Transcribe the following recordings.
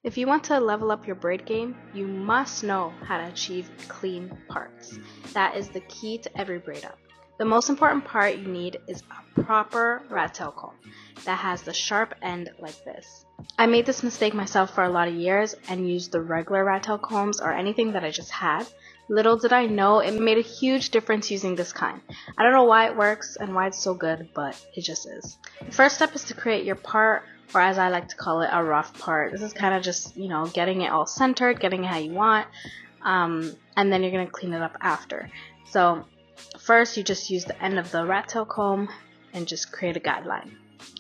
If you want to level up your braid game, you must know how to achieve clean parts. That is the key to every braid up. The most important part you need is a proper rat tail comb that has the sharp end like this. I made this mistake myself for a lot of years and used the regular rat tail combs or anything that I just had. Little did I know it made a huge difference using this kind. I don't know why it works and why it's so good, but it just is. The first step is to create your part, or as I like to call it, a rough part. This is kind of just, getting it all centered, getting it how you want, and then you're going to clean it up after. So first you just use the end of the rat tail comb and just create a guideline.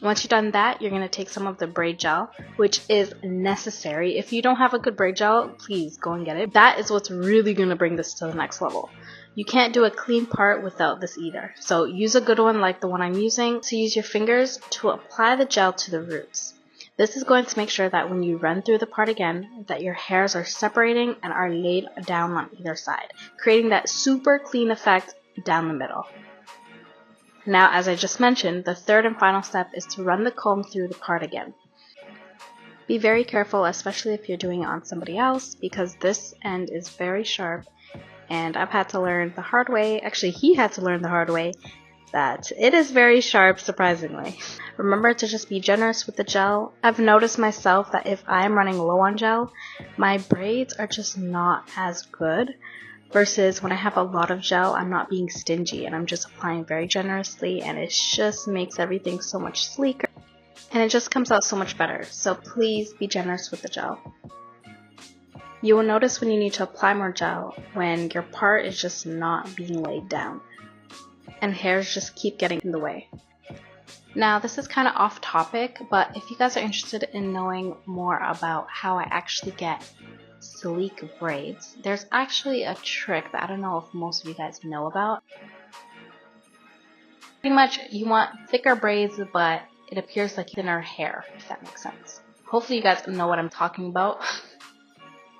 Once you've done that, you're going to take some of the braid gel, which is necessary. If you don't have a good braid gel, please go and get it. That is what's really going to bring this to the next level. You can't do a clean part without this either. So use a good one like the one I'm using. So use your fingers to apply the gel to the roots. This is going to make sure that when you run through the part again, that your hairs are separating and are laid down on either side, creating that super clean effect down the middle. Now, as I just mentioned, the third and final step is to run the comb through the part again. Be very careful, especially if you're doing it on somebody else, because this end is very sharp, and I've had to learn the hard way, actually he had to learn the hard way, that it is very sharp, surprisingly. Remember to just be generous with the gel. I've noticed myself that if I'm running low on gel, my braids are just not as good. Versus when I have a lot of gel, I'm not being stingy and I'm just applying very generously, and it just makes everything so much sleeker and it just comes out so much better. So please be generous with the gel. You will notice when you need to apply more gel when your part is just not being laid down and hairs just keep getting in the way. Now this is kind of off topic, but if you guys are interested in knowing more about how I actually get sleek braids, there's actually a trick that I don't know if most of you guys know about. Pretty much you want thicker braids, but it appears like thinner hair, if that makes sense. Hopefully you guys know what I'm talking about.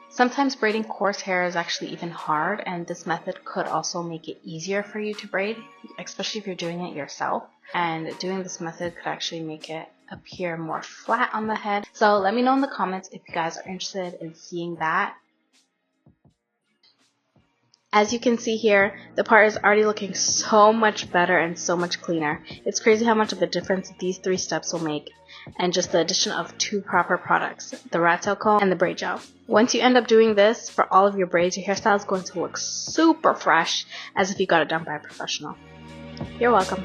Sometimes braiding coarse hair is actually even hard, and this method could also make it easier for you to braid, especially if you're doing it yourself. And doing this method could actually make it appear more flat on the head. So let me know in the comments if you guys are interested in seeing that. As you can see here, the part is already looking so much better and so much cleaner. It's crazy how much of a difference these 3 steps will make, and just the addition of 2 proper products, the rat tail comb and the braid gel. Once you end up doing this for all of your braids, your hairstyle is going to look super fresh, as if you got it done by a professional. You're welcome.